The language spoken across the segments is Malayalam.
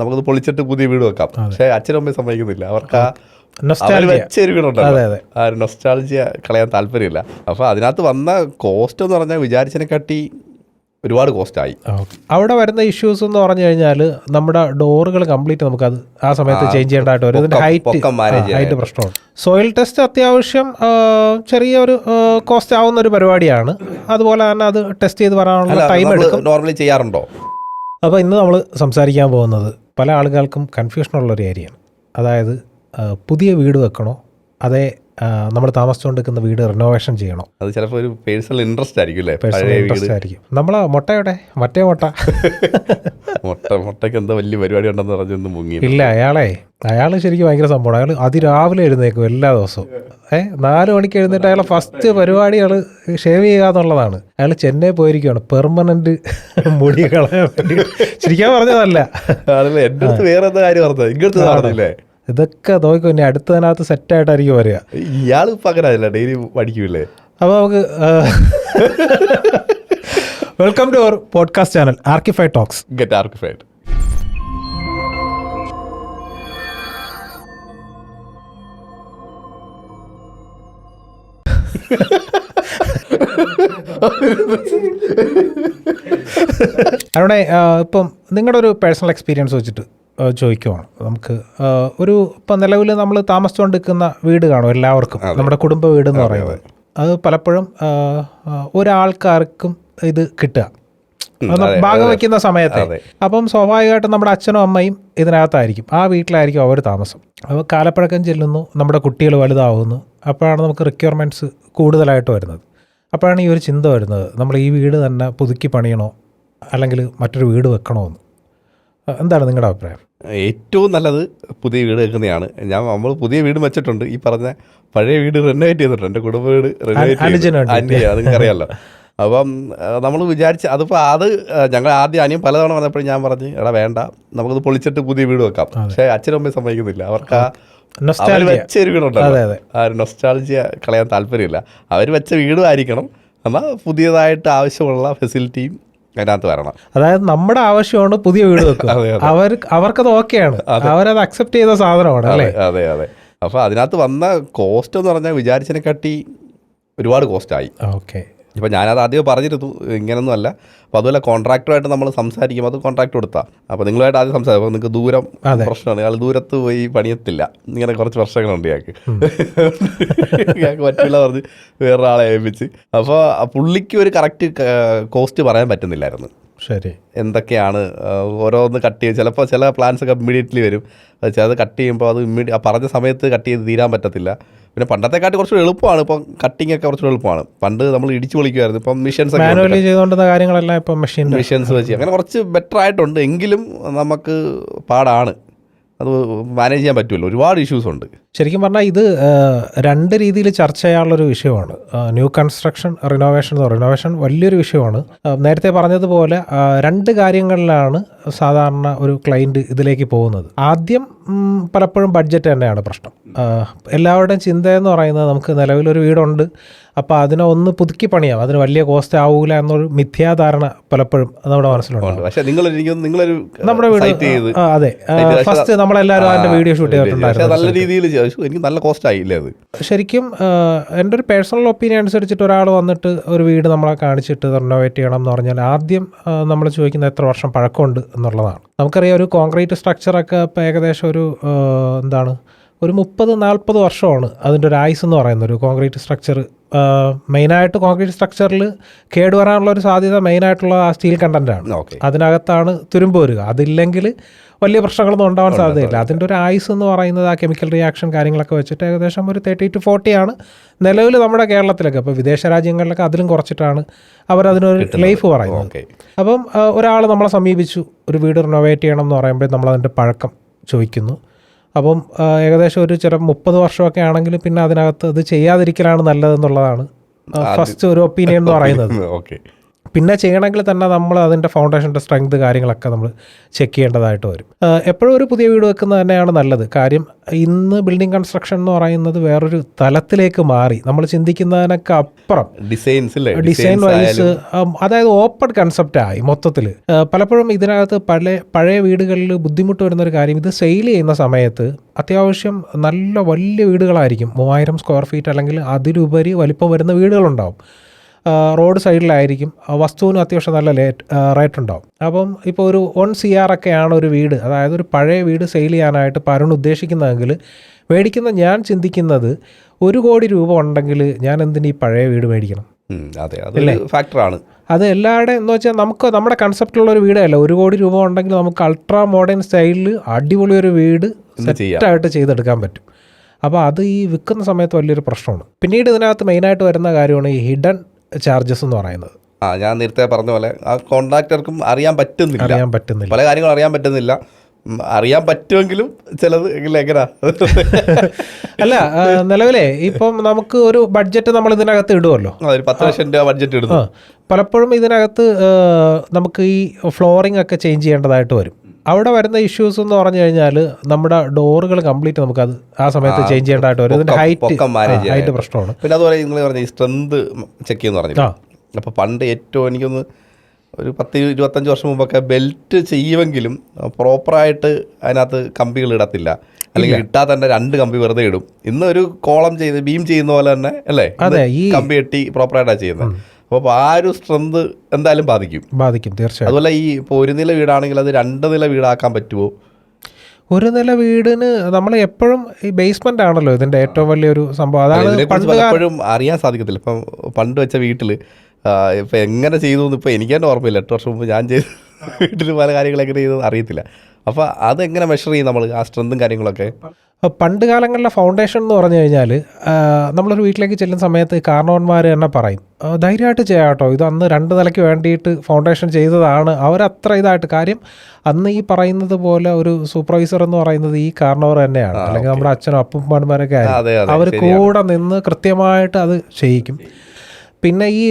നമുക്കത് പൊളിച്ചിട്ട് പുതിയ വീട് വെക്കാം. പക്ഷെ അച്ഛനും അമ്മയും സമ്മതിക്കുന്നില്ല. അവർക്ക് വെച്ചൊരു വീടുണ്ടല്ലോ, ആ ഒരു നൊസ്റ്റാൾജിയ കളയാൻ താല്പര്യമില്ല. അപ്പോൾ അതിനകത്ത് വന്ന കോസ്റ്റ് എന്ന് പറഞ്ഞാൽ വിചാരിച്ചതിനെക്കാട്ടി ഒരുപാട് കോസ്റ്റായി. അവിടെ വരുന്ന ഇഷ്യൂസ് എന്ന് പറഞ്ഞു കഴിഞ്ഞാൽ നമ്മുടെ ഡോറുകൾ കംപ്ലീറ്റ് നമുക്കത് ആ സമയത്ത് ചേഞ്ച് ചെയ്യേണ്ടതായിട്ട് വരും. ഇതിൻ്റെ ഹൈറ്റ് പ്രശ്നമാണ്. സോയിൽ ടെസ്റ്റ് അത്യാവശ്യം ചെറിയൊരു കോസ്റ്റ് ആവുന്ന ഒരു പരിപാടിയാണ്. അതുപോലെ തന്നെ അത് ടെസ്റ്റ് ചെയ്ത് വരാനുള്ള ടൈം എടുക്കും. നോർമലി ചെയ്യാറുണ്ടോ? അപ്പോൾ ഇന്ന് നമ്മൾ സംസാരിക്കാൻ പോകുന്നത് പല ആളുകൾക്കും കൺഫ്യൂഷനുള്ളൊരു ഏരിയയാണ്. അതായത് പുതിയ വീട് വെക്കണോ അതേ നമ്മൾ താമസിച്ചുകൊണ്ടിരിക്കുന്ന വീട് റിനോവേഷൻ ചെയ്യണോ? അത് ചിലപ്പോൾ ഒരു പേഴ്സണൽ ഇൻട്രസ്റ്റ് ആയിരിക്കും അല്ലേ? പേഴ്സണൽ ഇൻട്രസ്റ്റ് ആയിരിക്കും. നമ്മളെ മുട്ടയുടെ മറ്റേ മുട്ടയ്ക്ക് എന്താ വലിയ പരിപാടി ഉണ്ടെന്ന് പറഞ്ഞൊന്നും മുങ്ങി ഇല്ല. അയാൾ ശരിക്കും ഭയങ്കര സംഭവമാണ്. അയാൾ അതിരാവിലെ എഴുന്നേക്കും എല്ലാ ദിവസവും. 4 മണിക്ക് എഴുന്നേറ്റ് അയാളെ ഫസ്റ്റ് പരിപാടി അയാൾ ഷേവ് ചെയ്യുക എന്നുള്ളതാണ്. അയാൾ ചെന്നൈ പോയിരിക്കുകയാണ് പെർമനന്റ് മുടി കളയാൻ വേണ്ടി. ശരിക്കും പറഞ്ഞതല്ല, എൻ്റെ അടുത്ത് വേറെ എന്താ കാര്യം പറഞ്ഞത്, ഇങ്ങോട്ട് പറഞ്ഞില്ലേ? ഇതൊക്കെ നോക്കിക്കോ, ഇനി അടുത്തതിനകത്ത് സെറ്റായിട്ടായിരിക്കും വരിക. ഇയാൾ പകരമില്ല, ഡെയിലി പഠിക്കൂലേ. അപ്പോൾ നമുക്ക് welcome to our podcast channel Archified talks. Get Archified. അവിടെ ഇപ്പം നിങ്ങളുടെ ഒരു പേഴ്സണൽ എക്സ്പീരിയൻസ് വെച്ചിട്ട് ചോദിക്കുവാണ്. നമുക്ക് ഇപ്പം നിലവിൽ നമ്മൾ താമസിച്ചുകൊണ്ടിരിക്കുന്ന വീട് കാണും എല്ലാവർക്കും, നമ്മുടെ കുടുംബ വീട് എന്ന് പറയുന്നത്. അത് പലപ്പോഴും ഒരാൾക്കാർക്കും ഇത് കിട്ടുക ഭാഗം വയ്ക്കുന്ന സമയത്ത്. അപ്പം സ്വാഭാവികമായിട്ടും നമ്മുടെ അച്ഛനും അമ്മയും ഇതിനകത്തായിരിക്കും, ആ വീട്ടിലായിരിക്കും അവർ താമസം. അപ്പോൾ കാലപ്പഴക്കം ചെല്ലുന്നു, നമ്മുടെ കുട്ടികൾ വലുതാവുന്നു. അപ്പോഴാണ് നമുക്ക് റിക്വയർമെൻറ്റ്സ് കൂടുതലായിട്ട് വരുന്നത്. അപ്പോഴാണ് ഈ ഒരു ചിന്ത വരുന്നത്, നമ്മൾ ഈ വീട് തന്നെ പുതുക്കി പണിയണോ അല്ലെങ്കിൽ മറ്റൊരു വീട് വെക്കണോ എന്ന്. എന്താണ് നിങ്ങളുടെ അഭിപ്രായം? ഏറ്റവും നല്ലത് പുതിയ വീട് വെക്കുന്നതാണ്. നമ്മൾ പുതിയ വീട് വെച്ചിട്ടുണ്ട്, ഈ പറഞ്ഞ പഴയ വീട് റിനോവേറ്റ് ചെയ്തിട്ടുണ്ട്. എൻ്റെ കുടുംബ വീട് റിനോവേറ്റ് അത് നിങ്ങൾക്കറിയാമല്ലോ. അപ്പം നമ്മൾ വിചാരിച്ച് അത് ഞങ്ങൾ ആദ്യം അനിയൻ പലതവണ വന്നപ്പോഴും ഞാൻ പറഞ്ഞ് എടാ വേണ്ട, നമുക്കത് പൊളിച്ചിട്ട് പുതിയ വീട് വെക്കാം. പക്ഷെ അച്ഛനും അമ്മയും സമ്മതിക്കുന്നില്ല. അവർക്ക് വെച്ചൊരു വീടുണ്ടല്ലോ, ആ ഒരു നൊസ്റ്റാൾജിയ കളയാൻ താല്പര്യമില്ല. അവർ വെച്ച വീടും ആയിരിക്കണം, എന്നാൽ പുതിയതായിട്ട് ആവശ്യമുള്ള ഫെസിലിറ്റിയും അതിനകത്ത് വരണം. അതായത് നമ്മുടെ ആവശ്യമാണ് പുതിയ വീട് വെക്കുക, അവർക്കത് ഓക്കെയാണ്, അവരത് അക്സെപ്റ്റ് ചെയ്ത സാധനമാണ് അല്ലേ? അതെ അതെ. അപ്പോൾ അതിനകത്ത് വന്ന കോസ്റ്റ് എന്ന് പറഞ്ഞാൽ വിചാരിച്ചതിനെക്കാട്ടി ഒരുപാട് കോസ്റ്റായി. ഓക്കെ. ഇപ്പോൾ ഞാനത് ആദ്യം പറഞ്ഞിരുന്നു ഇങ്ങനൊന്നും അല്ല. അപ്പോൾ അതുപോലെ കോൺട്രാക്ടറുമായിട്ട് നമ്മൾ സംസാരിക്കും, അത് കോൺട്രാക്ട് കൊടുത്താൽ. അപ്പോൾ നിങ്ങളുമായിട്ട് ആദ്യം സംസാരിക്കും. അപ്പോൾ നിങ്ങൾക്ക് ദൂരം പ്രശ്നമാണ്, അയാൾ ദൂരത്ത് പോയി പണിയത്തില്ല, ഇങ്ങനെ കുറച്ച് പ്രശ്നങ്ങളുണ്ട് ഞങ്ങൾക്ക് പറ്റില്ല പറഞ്ഞ് വേറൊരാളെ ഏൽപ്പിച്ച്. അപ്പോൾ പുള്ളിക്ക് ഒരു കറക്റ്റ് കോസ്റ്റ് പറയാൻ പറ്റുന്നില്ലായിരുന്നു. ശരി, എന്തൊക്കെയാണ് ഓരോന്ന് കട്ട് ചെയ്ത്, ചിലപ്പോൾ ചില പ്ലാൻസൊക്കെ ഇമ്മീഡിയറ്റ്ലി വരും, ചിലത് കട്ട് ചെയ്യുമ്പോൾ അത് പറഞ്ഞ സമയത്ത് കട്ട് ചെയ്ത് തീരാൻ പറ്റത്തില്ല. പിന്നെ പണ്ടത്തെക്കാട്ടി കുറച്ചുകൂടി എളുപ്പമാണ്, ഇപ്പം കട്ടിങ് ഒക്കെ കുറച്ചുകൂടി എളുപ്പമാണ്. പണ്ട് നമ്മൾ ഇടിച്ചു പൊളിക്കുമായിരുന്നു, ഇപ്പം മിഷൻസ് കാര്യങ്ങളെല്ലാം ഇപ്പം മെഷീൻസ് വെച്ച് അങ്ങനെ കുറച്ച് ബെറ്റർ ആയിട്ടുണ്ട്. എങ്കിലും നമുക്ക് പാടാണ്, അത് മാനേജ് ചെയ്യാൻ പറ്റുമല്ലോ, ഒരുപാട് ഇഷ്യൂസ് ഉണ്ട്. ശരിക്കും പറഞ്ഞാൽ ഇത് 2 രീതിയിൽ ചർച്ച ചെയ്യാനുള്ളൊരു വിഷയമാണ്. ന്യൂ കൺസ്ട്രക്ഷൻ, റിനോവേഷൻ വലിയൊരു വിഷയമാണ്. നേരത്തെ പറഞ്ഞതുപോലെ 2 കാര്യങ്ങളിലാണ് സാധാരണ ഒരു ക്ലയൻറ്റ് ഇതിലേക്ക് പോകുന്നത്. ആദ്യം പലപ്പോഴും ബഡ്ജറ്റ് തന്നെയാണ് പ്രശ്നം. എല്ലാവരുടെയും ചിന്തയെന്ന് പറയുന്നത് നമുക്ക് നിലവിലൊരു വീടുണ്ട്, അപ്പോൾ അതിനെ ഒന്ന് പുതുക്കി പണിയാം, അതിന് വലിയ കോസ്റ്റ് ആവൂല എന്നൊരു മിഥ്യാധാരണ പലപ്പോഴും നമ്മുടെ മനസ്സിലുണ്ട്. പക്ഷേ നമ്മുടെ വീട് അതെ ഫസ്റ്റ് നമ്മളെല്ലാവരും അതിൻ്റെ വീഡിയോ ഷൂട്ട് ചെയ്തിട്ടുണ്ടായിരുന്നു. നല്ല രീതിയിൽ എനിക്ക് നല്ല കോസ്റ്റ് ആയില്ലേ അത്? ശരിക്കും എൻ്റെ ഒരു പേഴ്സണൽ ഒപ്പീനിയൻ അനുസരിച്ചിട്ട് ഒരാൾ വന്നിട്ട് ഒരു വീട് നമ്മളെ കാണിച്ചിട്ട് റിനോവേറ്റ് ചെയ്യണം എന്ന് പറഞ്ഞാൽ ആദ്യം നമ്മൾ ചോദിക്കുന്നത് എത്ര വർഷം പഴക്കമുണ്ട് എന്നുള്ളതാണ്. നമുക്കറിയാം ഒരു കോൺക്രീറ്റ് സ്ട്രക്ചറൊക്കെ ഇപ്പോൾ ഏകദേശം ഒരു ഒരു 30-40 വർഷമാണ് അതിൻ്റെ ഒരു ആയുസ് എന്ന് പറയുന്നത്. ഒരു കോൺക്രീറ്റ് സ്ട്രക്ചർ മെയിനായിട്ട് കോൺക്രീറ്റ് സ്ട്രക്ചറിൽ കേടുവരാനുള്ള ഒരു സാധ്യത മെയിനായിട്ടുള്ള ആ സ്റ്റീൽ കണ്ടൻറ്റാണ്. അതിനകത്താണ് തുരുമ്പ് വരിക. അതില്ലെങ്കിൽ വലിയ പ്രശ്നങ്ങളൊന്നും ഉണ്ടാവാൻ സാധ്യതയില്ല. അതിൻ്റെ ഒരു ആയുസ് എന്ന് പറയുന്നത് ആ കെമിക്കൽ റിയാക്ഷൻ കാര്യങ്ങളൊക്കെ വെച്ചിട്ട് ഏകദേശം ഒരു 30 to 40 ആണ് നിലവിൽ നമ്മുടെ കേരളത്തിലൊക്കെ. ഇപ്പോൾ വിദേശ രാജ്യങ്ങളിലൊക്കെ അതിലും കുറച്ചിട്ടാണ് അവരതിനൊരു ലൈഫ് പറയുന്നത്. അപ്പം ഒരാൾ നമ്മളെ സമീപിച്ചു ഒരു വീട് റിനോവേറ്റ് ചെയ്യണം എന്ന് പറയുമ്പോൾ നമ്മളതിൻ്റെ പഴക്കം ചോദിക്കുന്നു. അപ്പം ഏകദേശം ഒരു 30 വർഷമൊക്കെ ആണെങ്കിൽ പിന്നെ അതിനകത്ത് അത് ചെയ്യാതിരിക്കലാണ് നല്ലതെന്നുള്ളതാണ് ഫസ്റ്റ് ഒരു ഒപ്പീനിയൻ എന്ന് പറയുന്നത്. പിന്നെ ചെയ്യണമെങ്കിൽ തന്നെ നമ്മൾ അതിൻ്റെ ഫൗണ്ടേഷൻ്റെ സ്ട്രെങ്ത് കാര്യങ്ങളൊക്കെ നമ്മൾ ചെക്ക് ചെയ്യേണ്ടതായിട്ട് വരും. എപ്പോഴും ഒരു പുതിയ വീട് വെക്കുന്നത് തന്നെയാണ് നല്ലത്. കാര്യം ഇന്ന് ബിൽഡിംഗ് കൺസ്ട്രക്ഷൻ എന്ന് പറയുന്നത് വേറൊരു തലത്തിലേക്ക് മാറി. നമ്മൾ ചിന്തിക്കുന്നതിനൊക്കെ അപ്പുറം ഡിസൈൻ വൈസ്, അതായത് ഓപ്പൺ കൺസെപ്റ്റായി മൊത്തത്തിൽ. പലപ്പോഴും ഇതിനകത്ത് പഴയ വീടുകളിൽ ബുദ്ധിമുട്ട് വരുന്നൊരു കാര്യം, ഇത് സെയിൽ ചെയ്യുന്ന സമയത്ത് അത്യാവശ്യം നല്ല വലിയ വീടുകളായിരിക്കും, 3000 സ്ക്വയർ ഫീറ്റ് അല്ലെങ്കിൽ അതിലുപരി വലിപ്പം വരുന്ന വീടുകളുണ്ടാവും. റോഡ് സൈഡിലായിരിക്കും, വസ്തുവിനും അത്യാവശ്യം നല്ല റേറ്റ് ഉണ്ടാവും. അപ്പം ഇപ്പോൾ ഒരു 1 CR ഒക്കെയാണ് ഒരു വീട്, അതായത് ഒരു പഴയ വീട് സെയിൽ ചെയ്യാനായിട്ട് പലരും ഉദ്ദേശിക്കുന്നതെങ്കിൽ ഞാൻ ചിന്തിക്കുന്നത് 1 കോടി രൂപ ഉണ്ടെങ്കിൽ ഞാൻ എന്തിന് ഈ പഴയ വീട് മേടിക്കണം? അല്ലേ, ഫാക്ടറാണ് അത്. എല്ലാവരുടെ എന്ന് വെച്ചാൽ നമുക്ക് നമ്മുടെ കൺസെപ്റ്റുള്ള ഒരു വീടല്ല. 1 കോടി രൂപ ഉണ്ടെങ്കിൽ നമുക്ക് അൾട്രാ മോഡേൺ സ്റ്റൈലിൽ അടിപൊളി ഒരു വീട് സെറ്റായിട്ട് ചെയ്തെടുക്കാൻ പറ്റും. അപ്പോൾ അത് ഈ വിൽക്കുന്ന സമയത്ത് വലിയൊരു പ്രശ്നമാണ്. പിന്നീട് ഇതിനകത്ത് മെയിനായിട്ട് വരുന്ന കാര്യമാണ് ഈ ഹിഡൻ ചാർജസ് എന്ന് പറയുന്നത്. ഞാൻ നേരത്തെ പറഞ്ഞ പോലെ ആ കോൺട്രാക്ടർക്കും അറിയാൻ പറ്റുന്നില്ല, പല കാര്യങ്ങളും അറിയാൻ പറ്റുന്നില്ല. അറിയാൻ പറ്റുമെങ്കിലും ചിലത് എങ്ങനെയാ അല്ല, നിലവിലെ ഇപ്പം നമുക്ക് ഒരു ബഡ്ജറ്റ് നമ്മൾ ഇതിനകത്ത് ഇടുമല്ലോ, 10 ലക്ഷം രൂപ ബഡ്ജറ്റ് ഇടുന്നു. പലപ്പോഴും ഇതിനകത്ത് നമുക്ക് ഈ ഫ്ലോറിംഗ് ഒക്കെ ചേഞ്ച് ചെയ്യേണ്ടതായിട്ട് വരും. അവിടെ വരുന്ന ഇഷ്യൂസ് എന്ന് പറഞ്ഞു കഴിഞ്ഞാൽ നമ്മുടെ ഡോറുകൾ കംപ്ലീറ്റ് നമുക്ക് അത് ആ സമയത്ത് ചേഞ്ച് ചെയ്യേണ്ടതായിട്ട് വരും. ഇതിന്റെ ഹൈറ്റ് പ്രശ്നമാണ്. പിന്നെ അതുപോലെ നിങ്ങൾ പറഞ്ഞ ഈ സ്ട്രെങ്ത് ചെക്ക് ചെയ്യുന്ന പറഞ്ഞു. അപ്പോൾ പണ്ട് ഏറ്റവും എനിക്കൊന്ന് ഒരു 10-25 വർഷം മുമ്പൊക്കെ ബെൽറ്റ് ചെയ്യുമെങ്കിലും പ്രോപ്പറായിട്ട് അതിനകത്ത് കമ്പികൾ ഇടത്തില്ല, അല്ലെങ്കിൽ ഇട്ടാൽ തന്നെ 2 കമ്പി വെറുതെ ഇടും. ഇന്ന് ഒരു കോളം ചെയ്ത് ബീം ചെയ്യുന്ന പോലെ തന്നെ അല്ലേ, കമ്പി കെട്ടി പ്രോപ്പറായിട്ടാണ് ചെയ്യുന്നത്. അപ്പോൾ ആ ഒരു സ്ട്രെങ്ത് എന്തായാലും ബാധിക്കും തീർച്ചയായും. അതുപോലെ ഈ ഇപ്പോൾ 1 നില വീടാണെങ്കിൽ അത് 2 നില വീടാക്കാൻ പറ്റുമോ? 1 നില വീടിന് നമ്മൾ എപ്പോഴും ഈ ബേസ്മെന്റ് ആണല്ലോ ഇതിന്റെ ഏറ്റവും വലിയൊരു സംഭവം. അതാണ് പലപ്പോഴും അറിയാൻ സാധിക്കത്തില്ല. ഇപ്പം പണ്ട് വെച്ച വീട്ടിൽ ഇപ്പം എങ്ങനെ ചെയ്തു എന്ന് ഇപ്പോൾ എനിക്ക് തന്നെ ഓർമ്മയില്ല. 8 വർഷം മുമ്പ് ഞാൻ ചെയ്ത വീട്ടിൽ പല കാര്യങ്ങൾ എങ്ങനെ ചെയ്തത് അറിയത്തില്ല. അപ്പോൾ അതെങ്ങനെ മെഷർ ചെയ്യും നമ്മൾ, ആ സ്ട്രെങ്തും കാര്യങ്ങളൊക്കെ? പണ്ട് കാലങ്ങളിലെ ഫൗണ്ടേഷൻ എന്ന് പറഞ്ഞു കഴിഞ്ഞാൽ നമ്മളൊരു വീട്ടിലേക്ക് ചെല്ലുന്ന സമയത്ത് കാരണവന്മാർ തന്നെ പറയും, ധൈര്യമായിട്ട് ചെയ്യാം കേട്ടോ, ഇത് അന്ന് 2 നിലയ്ക്ക് വേണ്ടിയിട്ട് ഫൗണ്ടേഷൻ ചെയ്തതാണ്. അവരത്ര ഇതായിട്ട്, കാര്യം അന്ന് ഈ പറയുന്നത് പോലെ ഒരു സൂപ്പർവൈസർ എന്ന് പറയുന്നത് ഈ കാരണവർ തന്നെയാണ്, അല്ലെങ്കിൽ നമ്മുടെ അച്ഛനും അപ്പന്മാരൊക്കെ ആയിരിക്കും. അവർ കൂടെ നിന്ന് കൃത്യമായിട്ട് അത് ചെയ്യിക്കും. പിന്നെ ഈ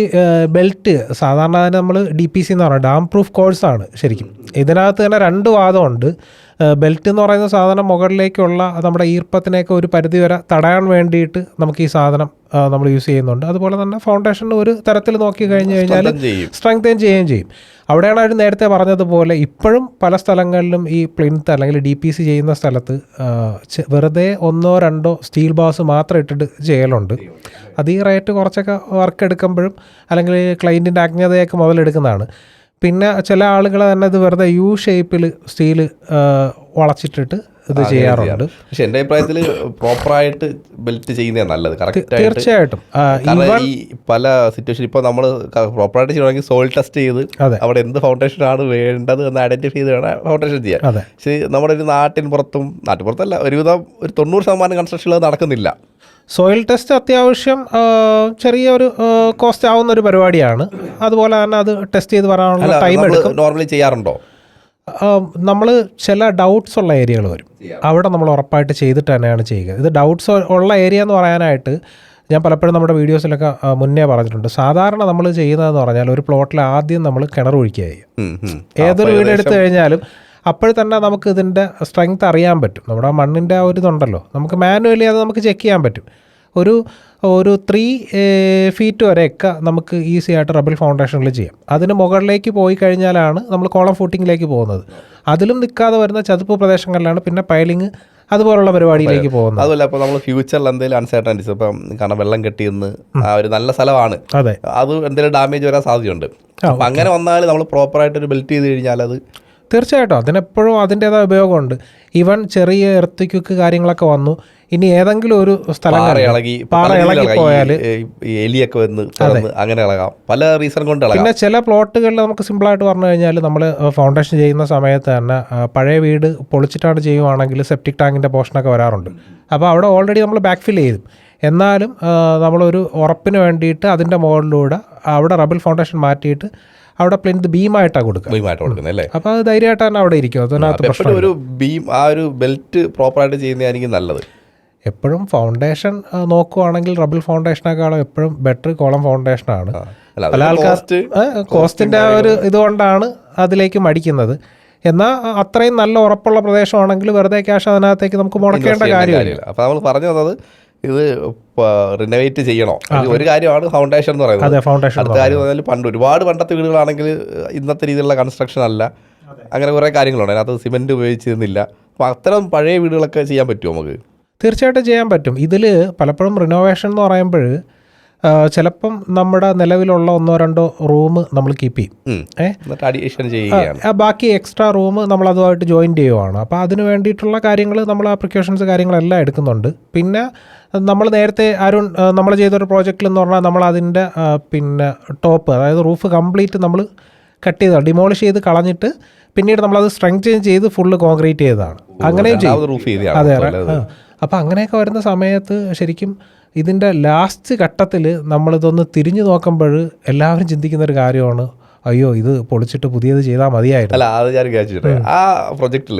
ബെൽറ്റ് സാധാരണ നമ്മൾ DPC എന്ന് പറയുന്നത് ഡാം പ്രൂഫ് കോഴ്സാണ് ശരിക്കും. ഇതിനകത്ത് തന്നെ 2 വാദമുണ്ട്. ബെൽറ്റ് എന്ന് പറയുന്ന സാധനം മുകളിലേക്കുള്ള നമ്മുടെ ഈർപ്പത്തിനെയൊക്കെ ഒരു പരിധി വരെ തടയാൻ വേണ്ടിയിട്ട് നമുക്ക് ഈ സാധനം നമ്മൾ യൂസ് ചെയ്യുന്നുണ്ട്. അതുപോലെ തന്നെ ഫൗണ്ടേഷൻ ഒരു തരത്തിൽ നോക്കി കഴിഞ്ഞ് കഴിഞ്ഞാൽ സ്ട്രെങ്തൻ ചെയ്യുകയും ചെയ്യും. അവിടെയാണ് അവർ നേരത്തെ പറഞ്ഞതുപോലെ ഇപ്പോഴും പല സ്ഥലങ്ങളിലും ഈ പ്ലിൻത്ത് അല്ലെങ്കിൽ DPC ചെയ്യുന്ന സ്ഥലത്ത് വെറുതെ 1-2 സ്റ്റീൽ ബാസ് മാത്രം ഇട്ടിട്ട് ചെയ്യലുണ്ട്. അത് ഈ റേറ്റ് കുറച്ചൊക്കെ വർക്ക് എടുക്കുമ്പോഴും അല്ലെങ്കിൽ ക്ലയൻറ്റിൻ്റെ അജ്ഞതയൊക്കെ മുതലെടുക്കുന്നതാണ്. പിന്നെ ചില ആളുകൾ തന്നെ ഇത് വെറുതെ U ഷേപ്പിൽ സ്റ്റീൽ വളച്ചിട്ടിട്ട് ഇത് ചെയ്യാറുണ്ട്. പക്ഷെ എൻ്റെ അഭിപ്രായത്തിൽ പ്രോപ്പറായിട്ട് ബെൽറ്റ് ചെയ്യുന്നതാണ് നല്ലത്. തീർച്ചയായിട്ടും ഈ പല സിറ്റുവേഷൻ ഇപ്പോൾ നമ്മൾ പ്രോപ്പറായിട്ട് ചെയ്യണമെങ്കിൽ സോയിൽ ടെസ്റ്റ് ചെയ്ത് അവിടെ എന്ത് ഫൗണ്ടേഷനാണ് വേണ്ടത് എന്ന് ഐഡന്റിഫൈ ചെയ്ത് വേണം ഫൗണ്ടേഷൻ ചെയ്യാൻ. പക്ഷേ നമ്മുടെ ഒരു നാട്ടിൻപുറത്തല്ല, ഒരുവിധം ഒരു 90% കൺസ്ട്രക്ഷൻ നടക്കുന്നില്ല. സോയിൽ ടെസ്റ്റ് അത്യാവശ്യം ചെറിയൊരു കോസ്റ്റ് ആവുന്ന ഒരു പരിപാടിയാണ്. അതുപോലെ തന്നെ അത് ടെസ്റ്റ് ചെയ്ത് വരാനുള്ള ടൈം എടുക്കും. നോർമലി ചെയ്യാറുണ്ടോ? നമ്മൾ ചില ഡൗട്ട്സ് ഉള്ള ഏരിയകൾ വരും, അവിടെ നമ്മൾ ഉറപ്പായിട്ട് ചെയ്തിട്ട് തന്നെയാണ് ചെയ്യുക. ഇത് ഡൗട്ട്സ് ഉള്ള ഏരിയ എന്ന് പറയാനായിട്ട് ഞാൻ പലപ്പോഴും നമ്മുടെ വീഡിയോസിലൊക്കെ മുന്നേ പറഞ്ഞിട്ടുണ്ട്. സാധാരണ നമ്മൾ ചെയ്യുന്നതെന്ന് പറഞ്ഞാൽ ഒരു പ്ലോട്ടിൽ ആദ്യം നമ്മൾ കിണർ ഒഴിക്കുകയായിരിക്കും. ഏതൊരു വീട് എടുത്തു കഴിഞ്ഞാലും അപ്പോൾ തന്നെ നമുക്ക് ഇതിൻ്റെ സ്ട്രെങ്ത് അറിയാൻ പറ്റും. നമ്മുടെ മണ്ണിൻ്റെ ആ ഒരു ഇതുണ്ടല്ലോ, നമുക്ക് മാനുവലി അത് നമുക്ക് ചെക്ക് ചെയ്യാൻ പറ്റും. ഒരു 3 ഫീറ്റ് വരെയൊക്കെ നമുക്ക് ഈസി ആയിട്ട് റബൽ ഫൗണ്ടേഷനിൽ ചെയ്യാം. അതിന് മുകളിലേക്ക് പോയി കഴിഞ്ഞാലാണ് നമ്മൾ കോളം ഫൂട്ടിങ്ങിലേക്ക് പോകുന്നത്. അതിലും നിൽക്കാതെ വരുന്ന ചതുപ്പ് പ്രദേശങ്ങളിലാണ് പിന്നെ പൈലിങ് അതുപോലുള്ള പരിപാടിയിലേക്ക് പോകുന്നത്. അതുപോലെ അപ്പോൾ നമ്മൾ ഫ്യൂച്ചറിൽ എന്തെങ്കിലും അൺസർട്ടനിറ്റീസ്, ഇപ്പം കാരണം വെള്ളം കെട്ടിയെന്ന് ആ ഒരു നല്ല സ്ഥലമാണ്, അതെ, അത് എന്തെങ്കിലും ഡാമേജ് വരാൻ സാധ്യതയുണ്ട്. അപ്പം അങ്ങനെ വന്നാൽ നമ്മൾ പ്രോപ്പറായിട്ടൊരു ബെൽറ്റ് ചെയ്ത് കഴിഞ്ഞാൽ അത് തീർച്ചയായിട്ടും അതിനെപ്പോഴും അതിൻ്റേതായ ഉപയോഗമുണ്ട്. ഈവൻ ചെറിയ എർത്തിക്വിക്ക് കാര്യങ്ങളൊക്കെ വന്നു, ഇനി ഏതെങ്കിലും ഒരു സ്ഥലം പാറ ഇളകി പോയാൽ എലിയൊക്കെ വന്ന് അങ്ങനെ ഇളകാം, പല റീസൺ കൊണ്ട്. പിന്നെ ചില പ്ലോട്ടുകളിൽ നമുക്ക് സിമ്പിളായിട്ട് പറഞ്ഞു കഴിഞ്ഞാൽ നമ്മൾ ഫൗണ്ടേഷൻ ചെയ്യുന്ന സമയത്ത് തന്നെ പഴയ വീട് പൊളിച്ചിട്ടാണ് ചെയ്യുവാണെങ്കിൽ സെപ്റ്റിക് ടാങ്കിൻ്റെ പോർഷനൊക്കെ വരാറുണ്ട്. അപ്പോൾ അവിടെ ഓൾറെഡി നമ്മൾ ബാക്ക് ഫിൽ ചെയ്തു, എന്നാലും നമ്മളൊരു ഉറപ്പിന് വേണ്ടിയിട്ട് അതിൻ്റെ മുകളിലൂടെ അവിടെ റബൽ ഫൗണ്ടേഷൻ മാറ്റിയിട്ട് അവിടെ പ്ലിന്ത് ബീമായിട്ടാണ് കൊടുക്കുന്നത് അല്ലേ. അപ്പോൾ അത് ധൈര്യമായിട്ട് തന്നെ അവിടെ ഇരിക്കും. അതിനകത്ത് ഒരു ബീം ആ ഒരു ബെൽറ്റ് പ്രോപ്പറായിട്ട് ചെയ്യുന്നതായിരിക്കും നല്ലത്. എപ്പോഴും ഫൗണ്ടേഷൻ നോക്കുവാണെങ്കിൽ റബൽ ഫൗണ്ടേഷനേക്കാളും എപ്പോഴും ബെറ്റർ കോളം ഫൗണ്ടേഷനാണ്. പല ആൾക്കാർ കോസ്റ്റിൻ്റെ ആ ഒരു ഇതുകൊണ്ടാണ് അതിലേക്ക് മടിക്കുന്നത്. എന്നാൽ അത്രയും നല്ല ഉറപ്പുള്ള പ്രദേശമാണെങ്കിൽ വെറുതെ ക്യാഷ് അതിനകത്തേക്ക് നമുക്ക് മുടക്കേണ്ട കാര്യമില്ല. അപ്പോൾ നമ്മൾ പറഞ്ഞു തന്നത് ഇത് റിനോവേറ്റ് ചെയ്യണോ, ഒരു കാര്യമാണ് ഫൗണ്ടേഷൻ എന്ന് പറയുന്നത്. അടുത്ത കാര്യം പറഞ്ഞാൽ ഒരുപാട് പണ്ടത്തെ വീടുകളാണെങ്കിൽ ഇന്നത്തെ രീതിയിലുള്ള കൺസ്ട്രക്ഷൻ അല്ല, അങ്ങനെ കുറേ കാര്യങ്ങളുണ്ട്. അതിനകത്ത് സിമെൻറ്റ് ഉപയോഗിച്ചിരുന്നില്ല. അപ്പോൾ അത്തരം പഴയ വീടുകളൊക്കെ ചെയ്യാൻ പറ്റുമോ നമുക്ക്? തീർച്ചയായിട്ടും ചെയ്യാൻ പറ്റും. ഇതിൽ പലപ്പോഴും റിനോവേഷൻ എന്ന് പറയുമ്പോൾ ചിലപ്പം നമ്മുടെ നിലവിലുള്ള 1-2 റൂം നമ്മൾ കീപ്പ് ചെയ്യും, ബാക്കി എക്സ്ട്രാ റൂം നമ്മൾ അതുമായിട്ട് ജോയിൻ ചെയ്യുവാണ്. അപ്പോൾ അതിന് വേണ്ടിയിട്ടുള്ള കാര്യങ്ങൾ നമ്മൾ ആ പ്രിക്കോഷൻസ് കാര്യങ്ങളെല്ലാം എടുക്കുന്നുണ്ട്. പിന്നെ നമ്മൾ നേരത്തെ നമ്മൾ ചെയ്തൊരു പ്രോജക്റ്റിൽ എന്ന് പറഞ്ഞാൽ നമ്മൾ അതിൻ്റെ പിന്നെ ടോപ്പ്, അതായത് റൂഫ് കംപ്ലീറ്റ് നമ്മൾ കട്ട് ചെയ്ത് ഡിമോളിഷ് ചെയ്ത് കളഞ്ഞിട്ട് പിന്നീട് നമ്മളത് സ്ട്രെങ്തൻ ചെയ്ത് ഫുള്ള് കോൺക്രീറ്റ് ചെയ്തതാണ്. അങ്ങനെയും ചെയ്യും. അതെ. അപ്പോൾ അങ്ങനെയൊക്കെ വരുന്ന സമയത്ത് ശരിക്കും ഇതിൻ്റെ ലാസ്റ്റ് ഘട്ടത്തിൽ നമ്മളിതൊന്ന് തിരിഞ്ഞു നോക്കുമ്പോൾ എല്ലാവരും ചിന്തിക്കുന്നൊരു കാര്യമാണ്, അയ്യോ ഇത് പൊളിച്ചിട്ട് പുതിയത് ചെയ്താൽ മതിയായിരുന്നു. അല്ല, അത് ഞാൻ വിചാരിച്ചിട്ട് ആ പ്രൊജക്റ്റിൽ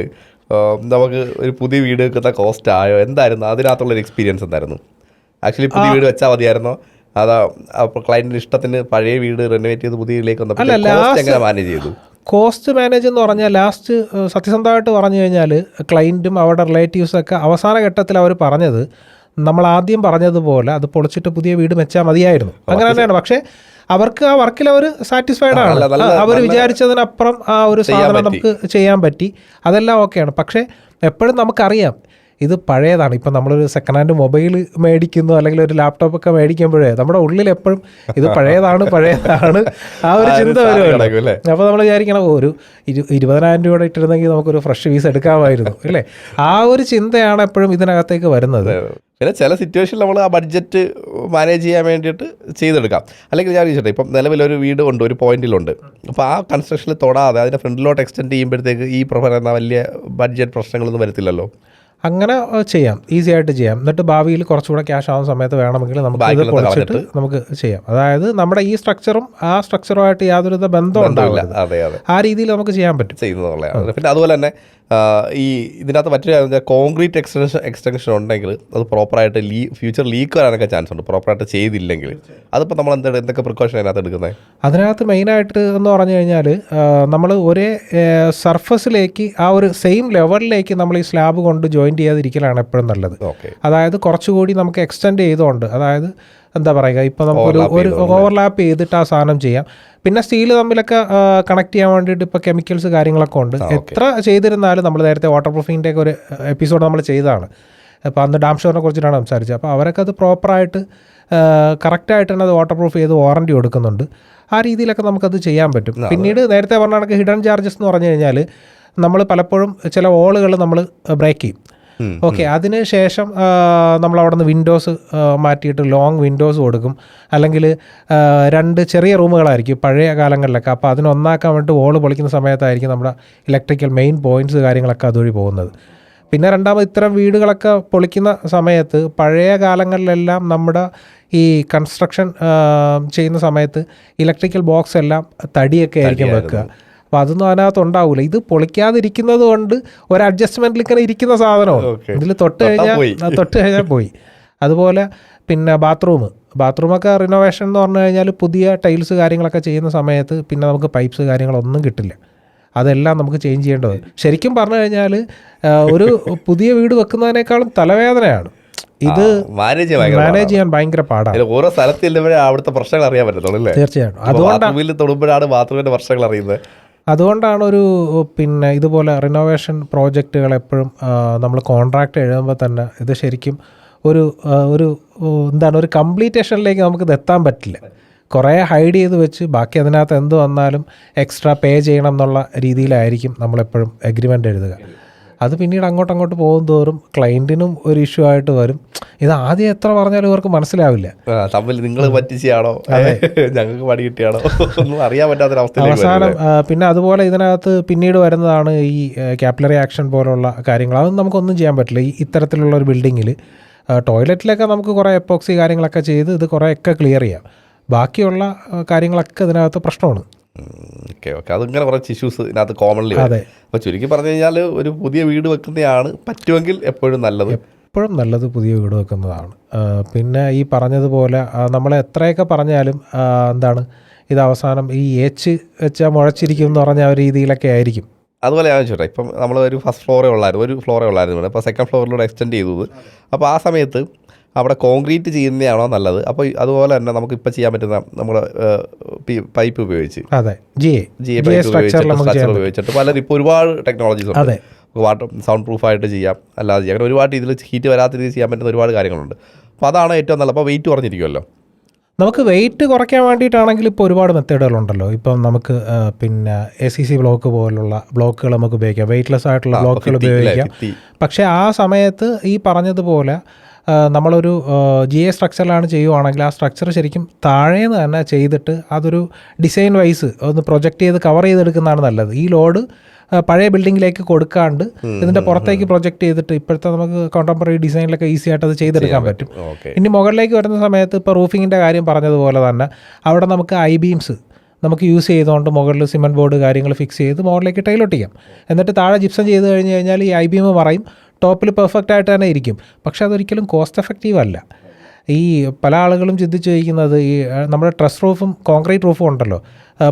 നമുക്ക് ഒരു പുതിയ വീട് വെക്കുന്ന കോസ്റ്റ് ആയോ, എന്തായിരുന്നു അതിനകത്തുള്ളൊരു എക്സ്പീരിയൻസ് എന്തായിരുന്നു? ആക്ച്വലി പുതിയ വീട് വെച്ചാൽ മതിയായിരുന്നോ, അതാ ക്ലയൻറ്റിൻ്റെ ഇഷ്ടത്തിന് പഴയ വീട് റിനോവേറ്റ് ചെയ്ത് പുതിയ വീട്ടിലേക്ക് വന്നപ്പോൾ എങ്ങനെ മാനേജ് ചെയ്തു? കോസ്റ്റ് മാനേജ് എന്ന് പറഞ്ഞാൽ ലാസ്റ്റ് സത്യസന്ധമായിട്ട് പറഞ്ഞു കഴിഞ്ഞാൽ ക്ലയൻറ്റും അവരുടെ റിലേറ്റീവ്സൊക്കെ അവസാന ഘട്ടത്തിൽ അവർ പറഞ്ഞത് നമ്മൾ ആദ്യം പറഞ്ഞതുപോലെ അത് പൊളിച്ചിട്ട് പുതിയ വീട് വെച്ചാൽ മതിയായിരുന്നു. അങ്ങനെ തന്നെയാണ്. പക്ഷേ അവർക്ക് ആ വർക്കിൽ അവർ സാറ്റിസ്ഫൈഡ് ആണ്. അവർ വിചാരിച്ചതിനപ്പുറം ആ ഒരു സാധനം നമുക്ക് ചെയ്യാൻ പറ്റി, അതെല്ലാം ഓക്കെയാണ്. പക്ഷേ എപ്പോഴും നമുക്കറിയാം ഇത് പഴയതാണ്. ഇപ്പം നമ്മളൊരു സെക്കൻഡ് ഹാൻഡ് മൊബൈൽ മേടിക്കുന്നു അല്ലെങ്കിൽ ഒരു ലാപ്ടോപ്പൊക്കെ മേടിക്കുമ്പോഴേ നമ്മുടെ ഉള്ളിൽ എപ്പോഴും ഇത് പഴയതാണ് ആ ഒരു ചിന്ത വരുമല്ലോ. അപ്പോൾ നമ്മൾ വിചാരിക്കണം ഒരു 20,000 രൂപയുടെ ഇട്ടിരുന്നെങ്കിൽ നമുക്കൊരു ഫ്രഷ് പീസ് എടുക്കാമായിരുന്നു അല്ലേ. ആ ഒരു ചിന്തയാണ് എപ്പോഴും ഇതിനകത്തേക്ക് വരുന്നത്. പിന്നെ ചില സിറ്റുവേഷനിൽ നമ്മൾ ആ ബഡ്ജറ്റ് മാനേജ് ചെയ്യാൻ വേണ്ടിയിട്ട് ചെയ്തെടുക്കാം. അല്ലെങ്കിൽ ഞാൻ ചോദിച്ചിട്ട് ഇപ്പം നിലവിലൊരു വീട് ഉണ്ട്, ഒരു പോയിന്റിലുണ്ട്. അപ്പോൾ ആ കൺസ്ട്രക്ഷനിൽ തൊടാതെ അതിൻ്റെ ഫ്രണ്ടിലോട്ട് എക്സ്റ്റെൻഡ് ചെയ്യുമ്പോഴത്തേക്ക് ഈ പറയുന്ന വലിയ ബഡ്ജറ്റ് പ്രശ്നങ്ങളൊന്നും വരത്തില്ലല്ലോ. അങ്ങനെ ചെയ്യാം, ഈസി ആയിട്ട് ചെയ്യാം. എന്നിട്ട് ഭാവിയിൽ കുറച്ചുകൂടെ ക്യാഷ് ആവുന്ന സമയത്ത് വേണമെങ്കിൽ നമുക്ക് ഇത് പൊളിച്ചിട്ട് നമുക്ക് ചെയ്യാം. അതായത് നമ്മുടെ ഈ സ്ട്രക്ചറും ആ സ്ട്രക്ചറുമായിട്ട് യാതൊരു ബന്ധവും ഉണ്ടാവില്ല. ആ രീതിയിൽ നമുക്ക് ചെയ്യാൻ പറ്റും ചെയ്യുന്നതുള്ളതാണ്. പിന്നെ അതുപോലെ തന്നെ ഈ ഇതിനകത്ത് മറ്റൊരു കാര്യം, കോൺക്രീറ്റ് എക്സ്റ്റൻഷൻ ഉണ്ടെങ്കിൽ അത് പ്രോപ്പറായിട്ട് ഫ്യൂച്ചർ ലീക്ക് വരാനൊക്കെ ചാൻസ് ഉണ്ട്, പ്രോപ്പറായിട്ട് ചെയ്തില്ലെങ്കിൽ. അതിപ്പോൾ നമ്മൾ എന്തൊക്കെ പ്രിക്കോഷൻ അതിനകത്ത് എടുക്കുന്നത്? അതിനകത്ത് മെയിനായിട്ട് എന്ന് പറഞ്ഞു കഴിഞ്ഞാൽ നമ്മൾ ഒരേ സർഫസിലേക്ക് ആ ഒരു സെയിം ലെവലിലേക്ക് നമ്മൾ ഈ സ്ലാബ് കൊണ്ട് ജോയിൻ ചെയ്യാതിരിക്കലാണ് എപ്പോഴും നല്ലത്. അതായത് കുറച്ചുകൂടി നമുക്ക് എക്സ്റ്റെൻഡ് ചെയ്തുകൊണ്ട്, അതായത് എന്താ പറയുക, ഇപ്പോൾ നമുക്കൊരു ഓവർലാപ്പ് ചെയ്തിട്ട് ആ സാധനം ചെയ്യാം. പിന്നെ സ്റ്റീൽ തമ്മിലൊക്കെ കണക്ട് ചെയ്യാൻ വേണ്ടിയിട്ട് ഇപ്പോൾ കെമിക്കൽസ് കാര്യങ്ങളൊക്കെ ഉണ്ട്. എത്ര ചെയ്തിരുന്നാലും നമ്മൾ നേരത്തെ വാട്ടർ പ്രൂഫിങ്ങിൻ്റെ ഒക്കെ ഒരു എപ്പിസോഡ് നമ്മൾ ചെയ്തതാണ്. അപ്പോൾ അന്ന് ഡാം ഷോറിനെ കുറിച്ചിട്ടാണ് സംസാരിച്ചത്. അപ്പോൾ അവരൊക്കെ അത് പ്രോപ്പറായിട്ട് കറക്റ്റായിട്ട് തന്നെ അത് വാട്ടർ പ്രൂഫ് ചെയ്ത് വാറണ്ടി കൊടുക്കുന്നുണ്ട്. ആ രീതിയിലൊക്കെ നമുക്കത് ചെയ്യാൻ പറ്റും. പിന്നീട് നേരത്തെ പറഞ്ഞ കണക്ക് ഹിഡൻ ചാർജസ് എന്ന് പറഞ്ഞു കഴിഞ്ഞാൽ നമ്മൾ പലപ്പോഴും ചില വോളുകൾ നമ്മൾ ബ്രേക്ക് ചെയ്യും. ഓക്കെ, അതിന് ശേഷം നമ്മൾ അവിടെ നിന്ന് വിൻഡോസ് മാറ്റിയിട്ട് ലോങ് വിൻഡോസ് കൊടുക്കും. അല്ലെങ്കിൽ 2 ചെറിയ റൂമുകളായിരിക്കും പഴയ കാലങ്ങളിലൊക്കെ. അപ്പോൾ അതിനൊന്നാക്കാൻ വേണ്ടി വോള് പൊളിക്കുന്ന സമയത്തായിരിക്കും നമ്മുടെ ഇലക്ട്രിക്കൽ മെയിൻ പോയിൻറ്റ്സ് കാര്യങ്ങളൊക്കെ അതുവഴി പോകുന്നത്. പിന്നെ രണ്ടാമത് ഇത്തരം വീടുകളൊക്കെ പൊളിക്കുന്ന സമയത്ത് പഴയ കാലങ്ങളിലെല്ലാം നമ്മുടെ ഈ കൺസ്ട്രക്ഷൻ ചെയ്യുന്ന സമയത്ത് ഇലക്ട്രിക്കൽ ബോക്സ് എല്ലാം തടിയൊക്കെ ആയിരിക്കും വെക്കുക. അപ്പോൾ അതൊന്നും അതിനകത്ത് ഉണ്ടാവില്ല. ഇത് പൊളിക്കാതിരിക്കുന്നത് കൊണ്ട് ഒരു അഡ്ജസ്റ്റ്മെൻറ്റിൽ ഇങ്ങനെ ഇരിക്കുന്ന സാധനമാണ്. ഇതിൽ തൊട്ട് കഴിഞ്ഞാൽ പോയി. അതുപോലെ പിന്നെ ബാത്റൂമൊക്കെ റിനോവേഷൻ എന്ന് പറഞ്ഞു കഴിഞ്ഞാൽ പുതിയ ടൈൽസ് കാര്യങ്ങളൊക്കെ ചെയ്യുന്ന സമയത്ത് പിന്നെ നമുക്ക് പൈപ്പ്സ് കാര്യങ്ങളൊന്നും കിട്ടില്ല. അതെല്ലാം നമുക്ക് ചേഞ്ച് ചെയ്യേണ്ടത്. ശരിക്കും പറഞ്ഞു കഴിഞ്ഞാൽ ഒരു പുതിയ വീട് വെക്കുന്നതിനേക്കാളും തലവേദനയാണ് ഇത്. മാനേജ് ചെയ്യാൻ ഭയങ്കര പാടാണ്. ഓരോ സ്ഥലത്ത് അവിടുത്തെ പ്രശ്നങ്ങൾ അറിയാൻ പറ്റത്തുള്ളൂ. തീർച്ചയായിട്ടും. അതുകൊണ്ടാണ് ബാത്റൂമിന്റെ പ്രശ്നങ്ങൾ അറിയുന്നത്. അതുകൊണ്ടാണ് പിന്നെ ഇതുപോലെ റിനോവേഷൻ പ്രോജക്റ്റുകൾ എപ്പോഴും നമ്മൾ കോൺട്രാക്റ്റ് എഴുതുമ്പോൾ തന്നെ ഇത് ശരിക്കും ഒരു കംപ്ലീറ്റേഷനിലേക്ക് നമുക്കിത് എത്താൻ പറ്റില്ല. കുറേ ഹൈഡ് ചെയ്ത് വെച്ച് ബാക്കി അതിനകത്ത് എന്ത് വന്നാലും എക്സ്ട്രാ പേ ചെയ്യണം എന്നുള്ള രീതിയിലായിരിക്കും നമ്മളെപ്പോഴും എഗ്രിമെൻ്റ് എഴുതുക. അത് പിന്നീട് അങ്ങോട്ട് പോകും തോറും ക്ലയൻറ്റിനും ഒരു ഇഷ്യൂ ആയിട്ട് വരും. ഇത് ആദ്യം എത്ര പറഞ്ഞാലും ഇവർക്ക് മനസ്സിലാവില്ല. തമ്മിൽ നിങ്ങൾ പറ്റിച്ചാണോ ഞങ്ങൾക്ക് പണി കിട്ടിയാണോ ഒന്നും അറിയാൻ പറ്റാത്തൊരവസ്ഥ അവസാനം. പിന്നെ അതുപോലെ ഇതിനകത്ത് പിന്നീട് വരുന്നതാണ് ഈ ക്യാപ്പിലറി ആക്ഷൻ പോലുള്ള കാര്യങ്ങൾ. അതൊന്നും നമുക്കൊന്നും ചെയ്യാൻ പറ്റില്ല. ഈ ഇത്തരത്തിലുള്ള ഒരു ബിൽഡിങ്ങിൽ ടോയ്ലറ്റിലൊക്കെ നമുക്ക് കുറേ എപ്പോക്സി കാര്യങ്ങളൊക്കെ ചെയ്ത് ഇത് കുറേയൊക്കെ ക്ലിയർ ചെയ്യാം. ബാക്കിയുള്ള കാര്യങ്ങളൊക്കെ ഇതിനകത്ത് പ്രശ്നമാണ്. ഓക്കെ അതിങ്ങനെ കുറച്ച് ഇഷ്യൂസ് ഇതിനകത്ത് കോമൺലി വരും. അപ്പോൾ ചുരുക്കി പറഞ്ഞു കഴിഞ്ഞാൽ ഒരു പുതിയ വീട് വെക്കുന്നതാണ് പറ്റുമെങ്കിൽ എപ്പോഴും നല്ലത് പുതിയ വീട് വെക്കുന്നതാണ്. പിന്നെ ഈ പറഞ്ഞതുപോലെ നമ്മൾ എത്രയൊക്കെ പറഞ്ഞാലും ഇത് അവസാനം ഈ ഏച്ച് വെച്ചാൽ മുഴച്ചിരിക്കും എന്ന് പറഞ്ഞ ആ ഒരു രീതിയിലൊക്കെ ആയിരിക്കും. അതുപോലെ ഞാൻ ചോദിച്ചോട്ടെ, ഇപ്പം നമ്മൾ ഒരു ഫസ്റ്റ് ഫ്ലോറേ ഉള്ളായിരുന്നു ഇവിടെ, അപ്പോൾ സെക്കൻഡ് ഫ്ലോറിലൂടെ എക്സ്റ്റെൻഡ് ചെയ്തത്. അപ്പോൾ ആ സമയത്ത് അവിടെ കോൺക്രീറ്റ് ചെയ്യുന്നതാണോ നല്ലത്? അപ്പോൾ അതുപോലെ തന്നെ നമുക്കിപ്പോൾ ചെയ്യാൻ പറ്റുന്ന നമ്മുടെ പൈപ്പ് ഉപയോഗിച്ച്, അതെ, ജി എ പൈപ്പ് സ്ട്രക്ചർ ഉപയോഗിച്ചിട്ട് പലരും ഇപ്പോൾ ഒരുപാട് ടെക്നോളജീസ് ഉണ്ട്. വാട്ടർ സൗണ്ട് പ്രൂഫായിട്ട് ചെയ്യാം, അല്ലാതെ ചെയ്യാം, അങ്ങനെ ഒരുപാട് ഇതിൽ ഹീറ്റ് വരാത്ത രീതിയിൽ ചെയ്യാൻ പറ്റുന്ന ഒരുപാട് കാര്യങ്ങളുണ്ട്. അപ്പോൾ അതാണ് ഏറ്റവും നല്ലത്. അപ്പോൾ വെയിറ്റ് കുറഞ്ഞിരിക്കുമല്ലോ. നമുക്ക് വെയിറ്റ് കുറയ്ക്കാൻ വേണ്ടിയിട്ടാണെങ്കിൽ ഇപ്പോൾ ഒരുപാട് മെത്തേഡുകളുണ്ടല്ലോ. ഇപ്പം നമുക്ക് പിന്നെ ACC ബ്ലോക്ക് പോലുള്ള ബ്ലോക്കുകൾ നമുക്ക് ഉപയോഗിക്കാം, വെയ്റ്റ്ലെസ് ആയിട്ടുള്ള ബ്ലോക്കുകൾ ഉപയോഗിക്കാം. പക്ഷേ ആ സമയത്ത് ഈ പറഞ്ഞതുപോലെ നമ്മളൊരു GA സ്ട്രക്ചറിലാണ് ചെയ്യുവാണെങ്കിൽ ആ സ്ട്രക്ചർ ശരിക്കും താഴേന്ന് തന്നെ ചെയ്തിട്ട് അതൊരു ഡിസൈൻ വൈസ് ഒന്ന് പ്രൊജക്റ്റ് ചെയ്ത് കവർ ചെയ്തെടുക്കുന്നതാണ് നല്ലത്. ഈ ലോഡ് പഴയ ബിൽഡിങ്ങിലേക്ക് കൊടുക്കാണ്ട് ഇതിൻ്റെ പുറത്തേക്ക് പ്രൊജക്റ്റ് ചെയ്തിട്ട് ഇപ്പോഴത്തെ നമുക്ക് കോണ്ടംപററി ഡിസൈനിലൊക്കെ ഈസി ആയിട്ട് അത് ചെയ്തെടുക്കാൻ പറ്റും. ഇനി മുകളിലേക്ക് വരുന്ന സമയത്ത് ഇപ്പോൾ റൂഫിങ്ങിൻ്റെ കാര്യം പറഞ്ഞതുപോലെ തന്നെ അവിടെ നമുക്ക് I-beams നമുക്ക് യൂസ് ചെയ്തുകൊണ്ട് മുകളിൽ സിമൻറ്റ് ബോർഡ് കാര്യങ്ങൾ ഫിക്സ് ചെയ്ത് മുകളിലേക്ക് ടൈലൊട്ടിക്കാം. എന്നിട്ട് താഴെ ജിപ്സം ചെയ്ത് കഴിഞ്ഞ് കഴിഞ്ഞാൽ ഈ I-beam മറയും, ടോപ്പിൽ പെർഫെക്റ്റ് ആയിട്ട് തന്നെ ഇരിക്കും. പക്ഷെ അതൊരിക്കലും കോസ്റ്റ് എഫക്റ്റീവ് അല്ല. ഈ പല ആളുകളും ചിന്തിച്ചു വയ്ക്കുന്നത് ഈ നമ്മുടെ ട്രസ് റൂഫും കോൺക്രീറ്റ് റൂഫും ഉണ്ടല്ലോ,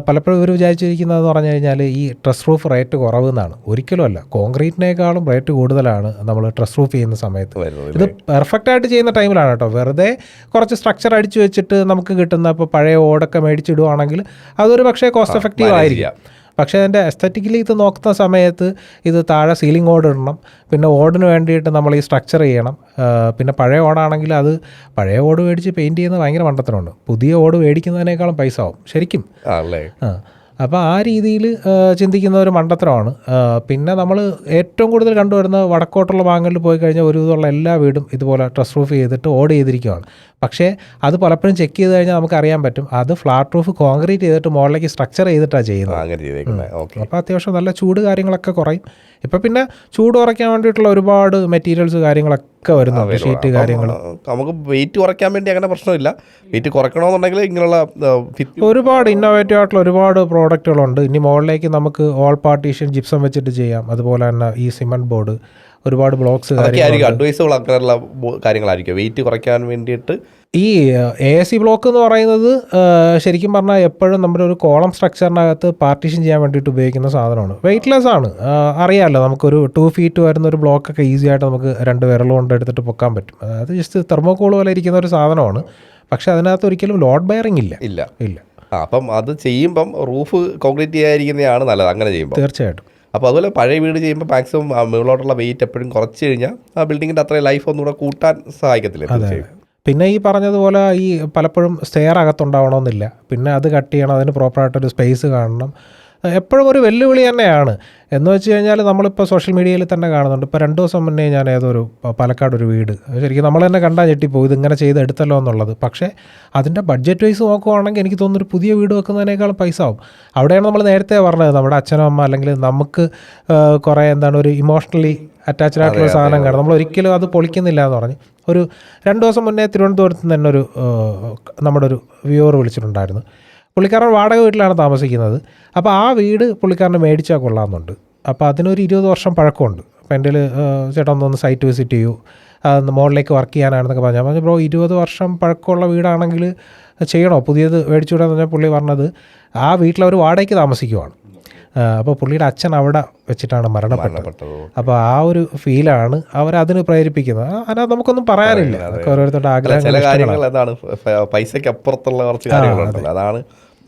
പലപ്പോഴും ഇവർ വിചാരിച്ചിരിക്കുന്നതെന്ന് പറഞ്ഞു കഴിഞ്ഞാൽ ഈ ട്രസ് റൂഫ് റേറ്റ് കുറവെന്നാണ്. ഒരിക്കലും അല്ല, കോൺക്രീറ്റിനേക്കാളും റേറ്റ് കൂടുതലാണ് നമ്മൾ ട്രസ് റൂഫ് ചെയ്യുന്ന സമയത്ത്. ഇത് പെർഫെക്റ്റ് ആയിട്ട് ചെയ്യുന്ന ടൈമിലാണ് കേട്ടോ. വെറുതെ കുറച്ച് സ്ട്രക്ചർ അടിച്ചു വെച്ചിട്ട് നമുക്ക് കിട്ടുന്ന ഇപ്പോൾ പഴയ ഓടൊക്കെ മേടിച്ചിടുവാണെങ്കിൽ അതൊരു പക്ഷേ കോസ്റ്റ് എഫക്റ്റീവ് ആയിരിക്കും. പക്ഷേ അതിൻ്റെ എസ്തറ്റിക്കലി ഇത് നോക്കുന്ന സമയത്ത് ഇത് താഴെ സീലിംഗ് ഓട് ഇടണം, പിന്നെ ഓടിന് വേണ്ടിയിട്ട് നമ്മൾ ഈ സ്ട്രക്ചർ ചെയ്യണം. പിന്നെ പഴയ ഓടാണെങ്കിൽ അത് പഴയ ഓട് മേടിച്ച് പെയിൻറ്റ് ചെയ്യുന്നത് ഭയങ്കര മണ്ടത്തരമുണ്ട്. പുതിയ ഓട് മേടിക്കുന്നതിനേക്കാളും പൈസ ആവും ശരിക്കും. അപ്പോൾ ആ രീതിയിൽ ചിന്തിക്കുന്ന ഒരു മണ്ടത്തരമാണ്. പിന്നെ നമ്മൾ ഏറ്റവും കൂടുതൽ കണ്ടുവരുന്ന വടക്കോട്ടുള്ള ഭാഗങ്ങളിൽ പോയി കഴിഞ്ഞാൽ ഒരു വിധമുള്ള എല്ലാ വീടും ഇതുപോലെ ട്രസ് റൂഫ് ചെയ്തിട്ട് ഓട് ചെയ്തിരിക്കുകയാണ്. പക്ഷേ അത് പലപ്പോഴും ചെക്ക് ചെയ്ത് കഴിഞ്ഞാൽ നമുക്ക് അറിയാൻ പറ്റും അത് ഫ്ലാറ്റ് റൂഫ് കോൺക്രീറ്റ് ചെയ്തിട്ട് മുകളിലേക്ക് സ്ട്രക്ചർ ചെയ്തിട്ടാണ് ചെയ്യുന്നത്. അപ്പോൾ അത്യാവശ്യം നല്ല ചൂട് കാര്യങ്ങളൊക്കെ കുറയും. ഇപ്പം പിന്നെ ചൂട് കുറയ്ക്കാൻ വേണ്ടിയിട്ടുള്ള ഒരുപാട് മെറ്റീരിയൽസ് കാര്യങ്ങളൊക്കെ വരുന്നുണ്ട്, ഷീറ്റ് കാര്യങ്ങൾ. നമുക്ക് വെയിറ്റ് കുറയ്ക്കാൻ വേണ്ടി അങ്ങനെ പ്രശ്നമില്ല. വെയിറ്റ് കുറയ്ക്കണമെന്നുണ്ടെങ്കിൽ ഇങ്ങനെയുള്ള ഒരുപാട് ഇന്നോവേറ്റീവ് ആയിട്ടുള്ള ഒരുപാട് പ്രോഡക്റ്റുകളുണ്ട്. ഇനി മുകളിലേക്ക് നമുക്ക് ഓൾ പാർട്ടീഷൻ ജിപ്സം വെച്ചിട്ട് ചെയ്യാം. അതുപോലെ തന്നെ ഈ സിമൻറ്റ് ബോർഡ്, ഒരുപാട് ബ്ലോക്സ് അഡ്വൈസുകൾ അങ്ങനെയുള്ള കാര്യങ്ങളായിരിക്കും വെയിറ്റ് കുറയ്ക്കാൻ വേണ്ടിയിട്ട്. ഈ AAC ബ്ലോക്ക് എന്ന് പറയുന്നത് ശരിക്കും പറഞ്ഞാൽ എപ്പോഴും നമ്മുടെ ഒരു കോളം സ്ട്രക്ചറിനകത്ത് പാർട്ടീഷൻ ചെയ്യാൻ വേണ്ടിയിട്ട് ഉപയോഗിക്കുന്ന സാധനമാണ്. വെയ്റ്റ്ലെസ് ആണ്, അറിയാമല്ലോ. നമുക്കൊരു 2 feet വരുന്ന ഒരു ബ്ലോക്കൊക്കെ ഈസി ആയിട്ട് നമുക്ക് 2 വിരൽ കൊണ്ട് എടുത്തിട്ട് പൊക്കാൻ പറ്റും. അതായത് ജസ്റ്റ് തെർമോക്കോൾ പോലെ ഇരിക്കുന്ന ഒരു സാധനമാണ്. പക്ഷേ അതിനകത്ത് ഒരിക്കലും ലോഡ് ബെയറിംഗ് ഇല്ല. അപ്പം അത് ചെയ്യുമ്പം റൂഫ് കോൺക്രീറ്റ് ചെയ്യാതിരിക്കുന്നതാണ് നല്ലത് അങ്ങനെ ചെയ്യുമ്പോൾ. തീർച്ചയായിട്ടും. അപ്പോൾ അതുപോലെ പഴയ വീട് ചെയ്യുമ്പോൾ മാക്സിമം മുകളിലോട്ടുള്ള വെയിറ്റ് എപ്പോഴും കുറച്ച് കഴിഞ്ഞാൽ ആ ബിൽഡിങ്ങിൻ്റെ അത്രയും ലൈഫ് ഒന്നുകൂടെ കൂട്ടാൻ സഹായിക്കത്തില്ല. പിന്നെ ഈ പറഞ്ഞതുപോലെ ഈ പലപ്പോഴും സ്റ്റെയർ അകത്തുണ്ടാവണമെന്നില്ല. പിന്നെ അത് കട്ട് ചെയ്യണം, അതിന് പ്രോപ്പറായിട്ടൊരു സ്പേസ് കാണണം. എപ്പോഴും ഒരു വെല്ലുവിളി തന്നെയാണ്. എന്ന് വെച്ച് കഴിഞ്ഞാൽ നമ്മളിപ്പോൾ സോഷ്യൽ മീഡിയയിൽ തന്നെ കാണുന്നുണ്ട്. ഇപ്പോൾ 2 ദിവസം മുന്നേ ഞാൻ ഏതൊരു പാലക്കാട് ഒരു വീട് ശരിക്കും നമ്മൾ തന്നെ കണ്ടാൽ ഞെട്ടിപ്പോയി ഇതിങ്ങനെ ചെയ്തെടുത്തല്ലോ എന്നുള്ളത്. പക്ഷേ അതിൻ്റെ ബഡ്ജറ്റ് വൈസ് നോക്കുവാണെങ്കിൽ എനിക്ക് തോന്നുന്നു ഒരു പുതിയ വീട് വെക്കുന്നതിനേക്കാളും പൈസ ആവും. അവിടെയാണ് നമ്മൾ നേരത്തെ പറഞ്ഞത് നമ്മുടെ അച്ഛനും അമ്മ അല്ലെങ്കിൽ നമുക്ക് കുറേ ഒരു ഇമോഷണലി അറ്റാച്ച്ഡ് ആയിട്ടുള്ള സാധനം കാണും, നമ്മൾ ഒരിക്കലും അത് പൊളിക്കുന്നില്ല എന്ന് പറഞ്ഞ്. ഒരു 2 ദിവസം മുന്നേ തിരുവനന്തപുരത്ത് നിന്ന് തന്നെ നമ്മുടെ ഒരു വ്യൂവർ വിളിച്ചിട്ടുണ്ടായിരുന്നു. പുള്ളിക്കാരൻ വാടക വീട്ടിലാണ് താമസിക്കുന്നത്. അപ്പോൾ ആ വീട് പുള്ളിക്കാരന് മേടിച്ചാൽ കൊള്ളാമെന്നുണ്ട്. അപ്പോൾ അതിനൊരു 20 വർഷം പഴക്കമുണ്ട്. അപ്പോൾ എൻ്റെ ചേട്ടാ ഒന്ന് സൈറ്റ് വിസിറ്റ് ചെയ്യൂ, മുകളിലേക്ക് വർക്ക് ചെയ്യാനാണെന്നൊക്കെ പറഞ്ഞു. ബ്രോ 20 വർഷം പഴക്കമുള്ള വീടാണെങ്കിൽ ചെയ്യണോ, പുതിയത് മേടിച്ചുകൂടാന്ന് പറഞ്ഞാൽ പുള്ളി പറഞ്ഞത് ആ വീട്ടിലവർ വാടകയ്ക്ക് താമസിക്കുവാണ്. അപ്പോൾ പുള്ളിയുടെ അച്ഛൻ അവിടെ വെച്ചിട്ടാണ് മരണപ്പെട്ടത്. അപ്പോൾ ആ ഒരു ഫീലാണ് അവരതിന് പ്രേരിപ്പിക്കുന്നത്. അതിനകത്ത് നമുക്കൊന്നും പറയാനില്ല, അതൊക്കെ ഓരോരുത്തരുടെ ആഗ്രഹങ്ങൾ. പൈസയ്ക്ക് അപ്പുറത്തുള്ള കുറച്ച് കാര്യങ്ങളുണ്ടല്ലോ, അതാണ്.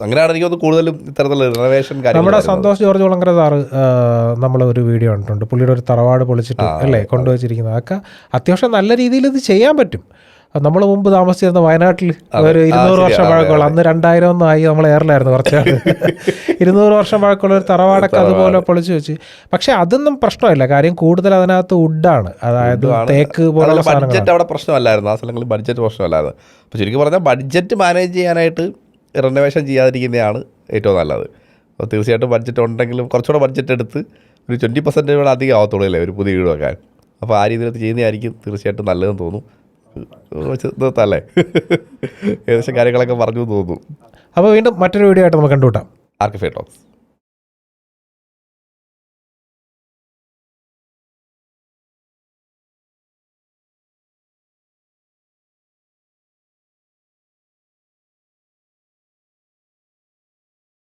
അങ്ങനെയാണ് എനിക്ക് കൂടുതലും ഇത്തരത്തിലുള്ള റിനോവേഷൻ കാര്യം. നമ്മുടെ സന്തോഷ് ജോർജ് കുളങ്കര സാറ് നമ്മളൊരു വീഡിയോ കണ്ടിട്ടുണ്ട്. പുള്ളിയുടെ ഒരു തറവാട് പൊളിച്ചിട്ട് അല്ലേ കൊണ്ടുവച്ചിരിക്കുന്നത്. അതൊക്കെ അത്യാവശ്യം നല്ല രീതിയിൽ ഇത് ചെയ്യാൻ പറ്റും. നമ്മൾ മുമ്പ് താമസിച്ചിരുന്ന വയനാട്ടിൽ ഒരു 200 വർഷം പഴക്കമുള്ള, അന്ന് 2000 ഒന്നും ആയി നമ്മൾ എയറിലായിരുന്നു കുറച്ച് 200 വർഷം പഴക്കമുള്ള ഒരു തറവാടൊക്കെ അതുപോലെ പൊളിച്ചു വെച്ച്. പക്ഷെ അതൊന്നും പ്രശ്നമില്ല, കാര്യം കൂടുതൽ അതിനകത്ത് വുഡാണ്, അതായത് തേക്ക് പോലുള്ള ബഡ്ജറ്റ് അവിടെ പ്രശ്നമല്ലായിരുന്നു. ആ സ്ഥലങ്ങളിൽ ബഡ്ജറ്റ് പ്രശ്നമല്ലായിരുന്നു. അപ്പോൾ ശരിക്കും പറഞ്ഞാൽ ബഡ്ജറ്റ് മാനേജ് ചെയ്യാനായിട്ട് റിനോവേഷൻ ചെയ്യാതിരിക്കുന്നതാണ് ഏറ്റവും നല്ലത്. അപ്പോൾ തീർച്ചയായിട്ടും ബഡ്ജറ്റ് ഉണ്ടെങ്കിലും കുറച്ചുകൂടെ ബഡ്ജറ്റ് എടുത്ത് ഒരു 20% അധികം ആവത്തുള്ളൂ അല്ലേ ഒരു പുതിയ വീട് വെക്കാൻ. അപ്പോൾ ആ രീതിയിൽ ചെയ്യുന്നതായിരിക്കും തീർച്ചയായിട്ടും നല്ലതെന്ന് തോന്നും. നിർത്തല്ലേ, ഏകദേശം കാര്യങ്ങളൊക്കെ പറഞ്ഞു തോന്നുന്നു. അപ്പോൾ വീണ്ടും മറ്റൊരു വീഡിയോ ആയിട്ട് നമുക്ക് കണ്ടുകൂട്ടാം. ആർക്കിഫൈ ടോക്സ്.